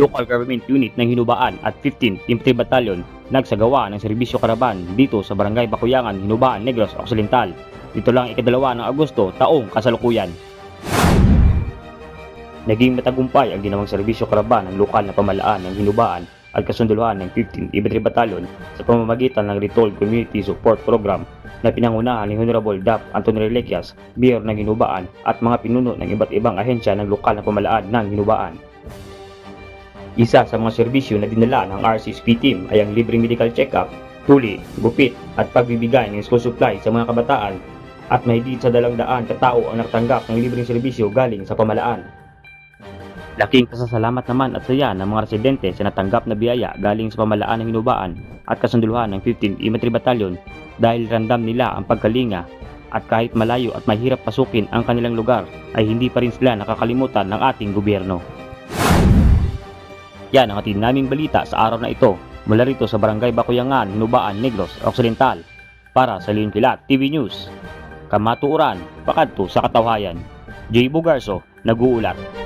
Local Government Unit ng Hinubaan at 15th Infantry Battalion nagsagawa ng serbisyo karaban dito sa Barangay Bakuyangan, Hinubaan, Negros Occidental. Dito lang ikadalawa ng Agosto taong kasalukuyan. Naging matagumpay ang ginawang serbisyo karaban ng lokal na pamahalaan ng Hinubaan at kasunduluhan ng 15th Infantry Battalion sa pamamagitan ng Retold Community Support Program na pinangunahan ni Honorable Dap Antonio Reliquias, Mayor ng Hinubaan at mga pinuno ng iba't ibang ahensya ng lokal na pamahalaan ng Hinubaan. Isa sa mga serbisyo na dinala ng RCSP team ay ang libreng medical check-up, tuli, gupit at pagbibigay ng school supply sa mga kabataan at mahigit sa 200 katao ang nakatanggap ng libreng serbisyo galing sa pamahalaan. Laking pasasalamat naman at saya ng mga residente sa natanggap na biyaya galing sa pamahalaan ng Hinubaan at kasunduluhan ng 15th Infantry Battalion dahil ramdam nila ang pagkalinga at kahit malayo at mahirap pasukin ang kanilang lugar ay hindi pa rin sila nakakalimutan ng ating gobyerno. Yan ang ating naming balita sa araw na ito mula rito sa Barangay Bakuyangan, Hinubaan, Negros Occidental. Para sa Leon Pilat TV News, kamatuoran, pakadto sa katawhayan. J. Bugarso, nag-uulat.